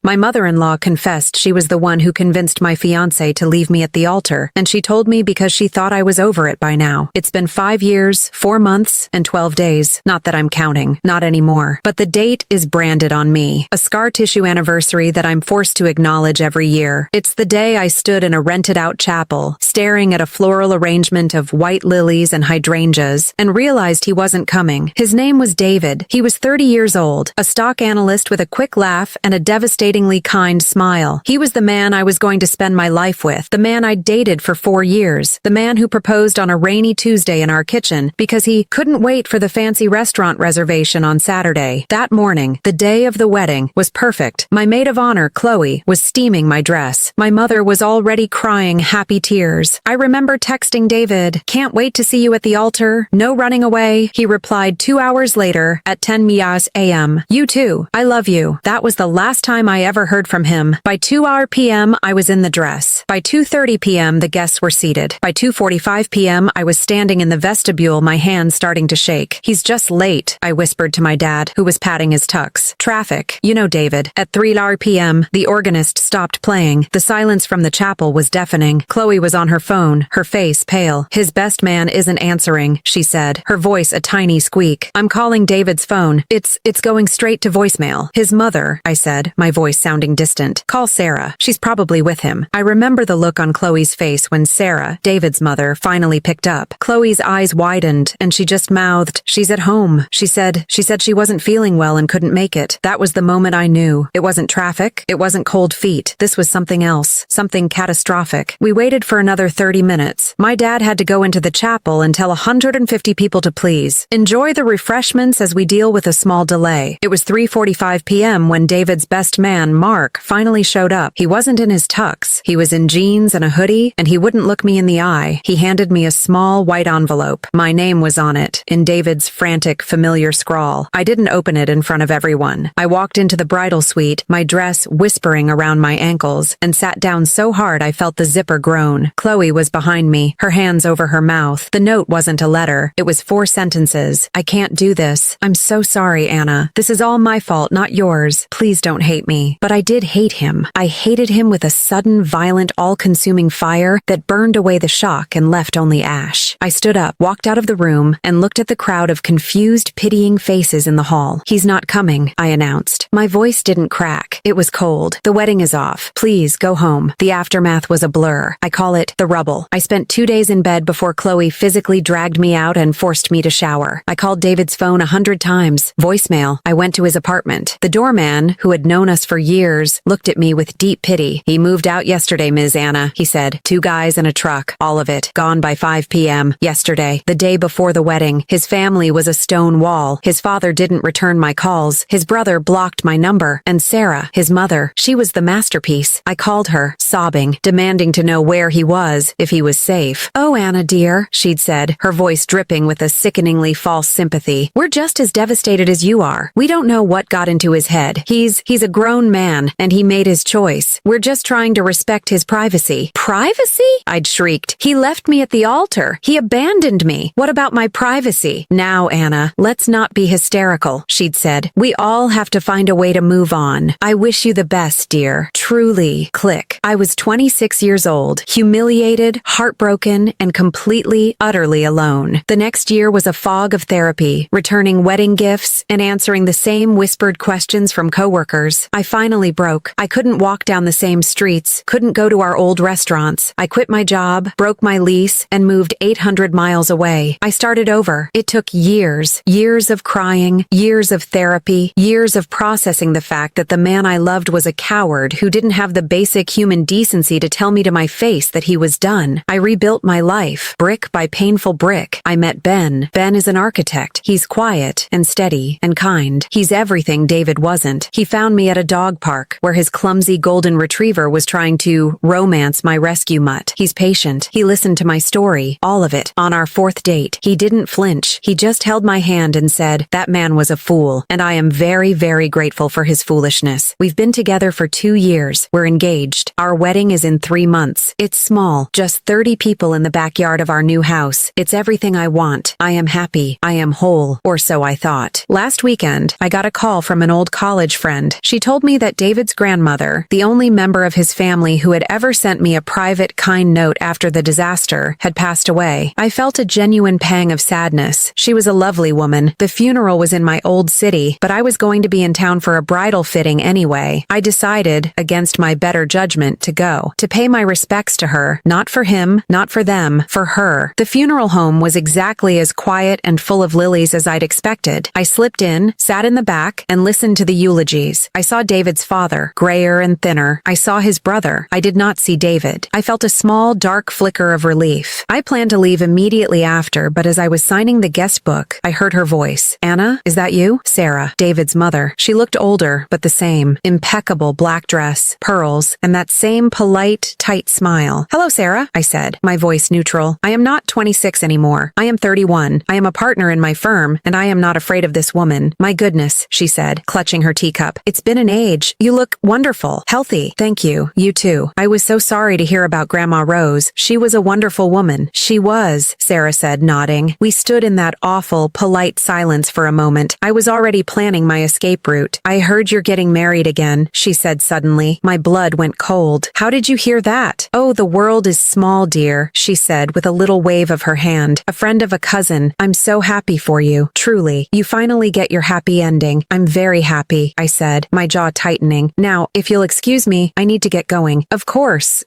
My mother-in-law confessed she was the one who convinced my fiancé to leave me at the altar, and she told me because she thought I was over it by now. It's been 5 years, 4 months, and 12 days. Not that I'm counting. Not anymore. But the date is branded on me. A scar tissue anniversary that I'm forced to acknowledge every year. It's the day I stood in a rented-out chapel, staring at a floral arrangement of white lilies and hydrangeas, and realized he wasn't coming. His name was David. He was 30 years old, a stock analyst with a quick laugh and a devastatingly kind smile. He was the man I was going to spend my life with, the man I'd dated for 4 years, the man who proposed on a rainy Tuesday in our kitchen because he couldn't wait for the fancy restaurant reservation on Saturday. That morning, the day of the wedding, was perfect. My maid of honor, Chloe, was steaming my dress. My mother was already crying happy tears. I remember texting David, "Can't wait to see you at the altar. No running away." He replied 2 hours later at 10 a.m. "You too. I love you." That was the last time I ever heard from him. By 2 p.m., I was in the dress. By 2:30 p.m., the guests were seated. By 2:45 p.m., I was standing in the vestibule, my hands starting to shake. "He's just late," I whispered to my dad, who was patting his tux. "Traffic. You know David." At 3 p.m., the organist stopped playing. The silence from the chapel was deafening. Chloe was on her phone, her face pale. "His best man isn't answering," she said, her voice a tiny squeak. "I'm calling David's phone. It's going straight to voicemail." "His mother," I said, my voice sounding distant. "Call Sarah. She's probably with him." I remember the look on Chloe's face when Sarah, David's mother, finally picked up. Chloe's eyes widened, and she just mouthed, "She's at home." She said she wasn't feeling well and couldn't make it. That was the moment I knew. It wasn't traffic. It wasn't cold feet. This was something else. Something catastrophic. We waited for another 30 minutes. My dad had to go into the chapel and tell 150 people to please enjoy the refreshments as we deal with a small delay. It was 3:45 p.m. when David's best man, Mark, finally showed up. He wasn't in his tux. He was in jeans and a hoodie, and he wouldn't look me in the eye. He handed me a small white envelope. My name was on it, in David's frantic, familiar scrawl. I didn't open it in front of everyone. I walked into the bridal suite, my dress whispering around my ankles, and sat down so hard I felt the zipper groan. Chloe was behind me, her hands over her mouth. The note wasn't a letter. It was 4 sentences. "I can't do this. I'm so sorry, Anna. This is all my fault, not yours. Please don't hate me." But I did hate him. I hated him with a sudden, violent, all-consuming fire that burned away the shock and left only ash. I stood up, walked out of the room, and looked at the crowd of confused, pitying faces in the hall. "He's not coming," I announced. My voice didn't crack. It was cold. "The wedding is off. Please go home." The aftermath was a blur. I call it the rubble. I spent 2 days in bed before Chloe physically dragged me out and forced me to shower. I called David's phone 100 times. Voicemail. I went to his apartment. The doorman, who had known us for years, looked at me with deep pity. "He moved out yesterday, Ms. Anna," he said. 2 guys and a truck. All of it. Gone by 5 p.m. yesterday, the day before the wedding. His family was a stone wall. His father didn't return my calls. His brother blocked my number. And Sarah, his mother, she was the masterpiece. I called her, sobbing, demanding to know where he was, if he was safe. "Oh, Anna, dear," she'd said, her voice dripping with a sickeningly false sympathy. "We're just as devastated as you are. We don't know what got into his head. He's a grown man, and he made his choice. We're just trying to respect his privacy." "Privacy?" I'd shrieked. "He left me at the altar. He abandoned me. What about my privacy?" "Now, Anna, let's not be hysterical," she'd said. "We all have to find a way to move on. I wish you the best, dear. Truly." Click. I was 26 years old, humiliated, heartbroken, and completely, utterly alone. The next year was a fog of therapy, returning wedding gifts and answering the same whispered questions from coworkers. I finally broke. I couldn't walk down the same streets, couldn't go to our old restaurants. I quit my job, broke my lease, and moved 800 miles away. I started over. It took years. Years of crying, years of therapy, years of processing the fact that the man I loved was a coward who didn't have the basic human decency to tell me to my face that he was done. I rebuilt my life, brick by painful brick. I met Ben. Ben is an architect. He's quiet and steady and kind. He's everything David wasn't. He found me at a dog park where his clumsy golden retriever was trying to romance my rescue mutt. He's patient. He listened to my story, all of it. On our 4th date, he didn't flinch. He just held my hand and said, "That man was a fool, and I am very, very grateful for his foolishness." We've been together for 2 years. We're engaged. Our wedding is in 3 months. It's small, small. Just 30 people in the backyard of our new house. It's everything I want. I am happy. I am whole. Or so I thought. Last weekend, I got a call from an old college friend. She told me that David's grandmother, the only member of his family who had ever sent me a private, kind note after the disaster, had passed away. I felt a genuine pang of sadness. She was a lovely woman. The funeral was in my old city, but I was going to be in town for a bridal fitting anyway. I decided, against my better judgment, to go, to pay my respects to her, not for him, not for them, for her. The funeral home was exactly as quiet and full of lilies as I'd expected. I slipped in, sat in the back, and listened to the eulogies. I saw David's father, grayer and thinner. I saw his brother. I did not see David. I felt a small, dark flicker of relief. I planned to leave immediately after, but as I was signing the guest book, I heard her voice. Anna, is that you? Sarah, David's mother. She looked older, but the same. Impeccable black dress, pearls, and that same polite, tight smile. Hello, Sarah, I said, my voice neutral. I am not 26 anymore. I am 31. I am a partner in my firm, and I am not afraid of this woman. My goodness, she said, clutching her teacup. It's been an age. You look wonderful. Healthy. Thank you. You too. I was so sorry to hear about Grandma Rose. She was a wonderful woman. She was, Sarah said, nodding. We stood in that awful, polite silence for a moment. I was already planning my escape route. I heard you're getting married again, she said suddenly. My blood went cold. How did you hear that? Oh, the world is small, dear, she said with a little wave of her hand. A friend of a cousin. I'm so happy for you. Truly. You finally get your happy ending. I'm very happy, I said, my jaw tightening. Now, if you'll excuse me, I need to get going. Of course,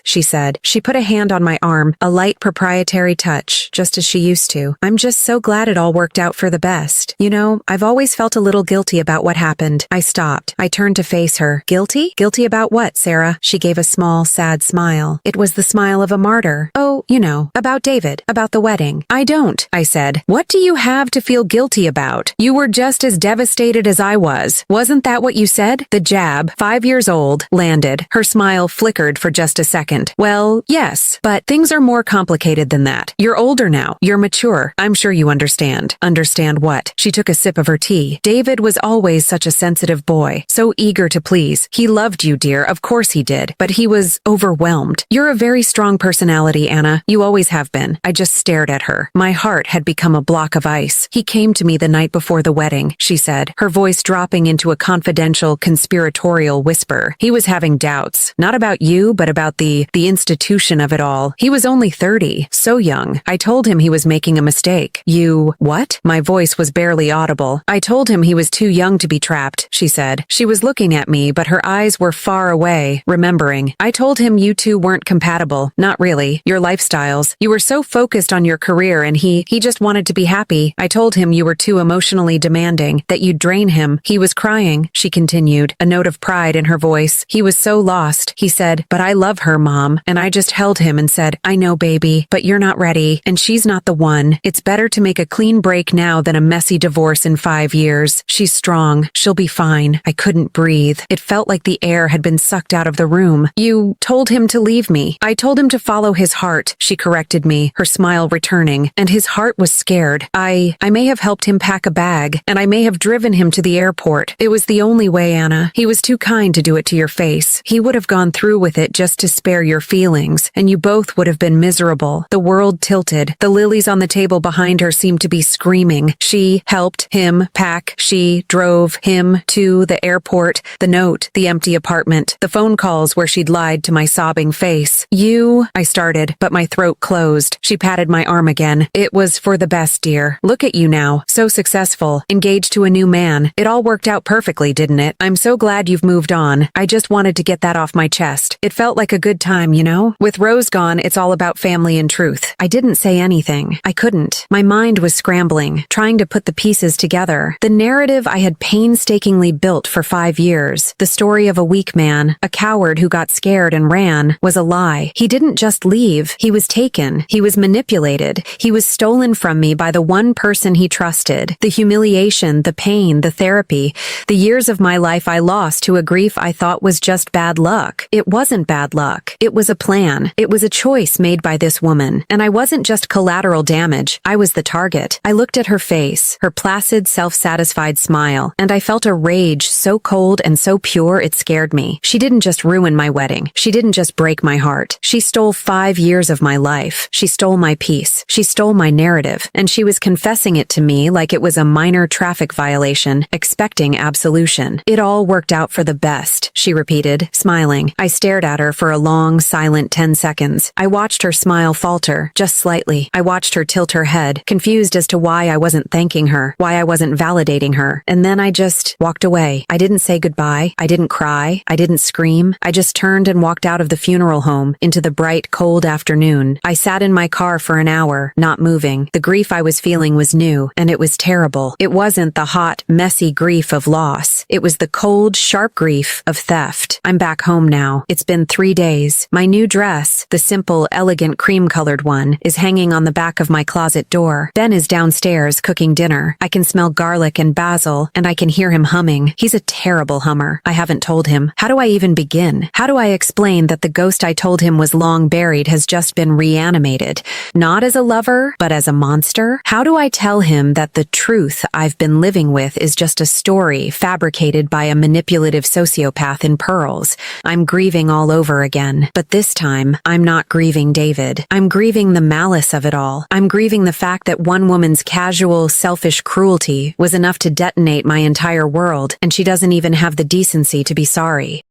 she said. She put a hand on my arm, a light proprietary touch, just as she used to. I'm just so glad it all worked out for the best. You know, I've always felt a little guilty about what happened. I stopped. I turned to face her. Guilty? Guilty about what, Sarah? She gave a small, sad smile. It was the smile of a martyr. Oh, you know, about David, about the wedding. I don't, I said. What do you have to feel guilty about? You were just as devastated as I was. Wasn't that what you said? The jab, 5 years old, landed. Her smile flickered for just a second. Well, yes, but things are more complicated than that. You're older now. You're mature. I'm sure you understand. Understand what? She took a sip of her tea. David was always such a sensitive boy, so eager to please. He loved you, dear. Of course he did. But he was overwhelmed. You're a very strong personality, Anna. You always have been. I just stared at her. My heart had become a block of ice. He came to me the night before the wedding, she said, her voice dropping into a confidential, conspiratorial whisper. He was having doubts. Not about you, but about the institution of it all. He was only 30. So young. I told him he was making a mistake. You... what? My voice was barely audible. I told him he was too young to be trapped, she said. She was looking at me, but her eyes were far away, remembering. I told him you two weren't compatible. Not really. Your lifestyles. You were so focused on your career and he just wanted to be happy. I told him you were too emotionally demanding, that you'd drain him. He was crying, she continued, a note of pride in her voice. He was so lost. He said, but I love her, Mom. And I just held him and said, I know, baby, but you're not ready, and she's not the one. It's better to make a clean break now than a messy divorce in 5 years. She's strong. She'll be fine. I couldn't breathe. It felt like the air had been sucked out of the room. You told him to leave me. I told him to follow his heart, she corrected me, her smile returning, and his heart was scared. I may have helped him pack a bag, and I may have driven him to the airport. It was the only way, Anna. He was too kind to do it to your face. He would have gone through with it just to spare your feelings, and you both would have been miserable. The world tilted. The lilies on the table behind her seemed to be screaming. She helped him pack. She drove him to the airport. The note, the empty apartment, the phone calls where she'd lied to my sobbing face. I started, but my throat closed. She patted my arm again. It was for the best, dear. Look at you now. So successful. Engaged to a new man. It all worked out perfectly, didn't it? I'm so glad you've moved on. I just wanted to get that off my chest. It felt like a good time, you know? With Rose gone, it's all about family and truth. I didn't say anything. I couldn't. My mind was scrambling, trying to put the pieces together. The narrative I had painstakingly built for 5 years, the story of a weak man, a coward who got scared and ran, was a lie. He didn't just leave. He was taken. He was manipulated. He was stolen from me by the one person he trusted. The humiliation, the pain, the therapy, the years of my life I lost to a grief I thought was just bad luck. It wasn't bad luck. It was a plan. It was a choice made by this woman. And I wasn't just collateral damage. I was the target. I looked at her face, her placid, self-satisfied smile, and I felt a rage so cold and so pure it scared me. She didn't just ruin my wedding. She didn't just break my heart. She stole 5 years of my life. She stole my peace. She stole my narrative. And she was confessing it to me like it was a minor traffic violation, expecting absolution. It all worked out for the best, she repeated, smiling. I stared at her for a long, silent 10 seconds. I watched her smile falter, just slightly. I watched her tilt her head, confused as to why I wasn't thanking her, why I wasn't validating her. And then I just walked away. I didn't say goodbye. I didn't cry. I didn't scream. I just turned and walked out of the funeral home into the bright, cold afternoon. I sat in my car for an hour, not moving. The grief I was feeling was new, and it was terrible. It wasn't the hot, messy grief of loss. It was the cold, sharp grief of theft. I'm back home now. It's been 3 days. My new dress, the simple, elegant cream-colored one, is hanging on the back of my closet door. Ben is downstairs cooking dinner. I can smell garlic and basil, and I can hear him humming. He's a terrible hummer. I haven't told him. How do I even begin? How do I explain that the ghost I told him was long buried has just been reanimated? Not as a lover, but as a monster? How do I tell him that the truth I've been living with is just a story fabricated by a manipulative sociopath in pearls? I'm grieving all over again. But this time, I'm not grieving David. I'm grieving the malice of it all. I'm grieving the fact that one woman's casual, selfish cruelty was enough to detonate my entire world, and she doesn't even have the decency to be sorry.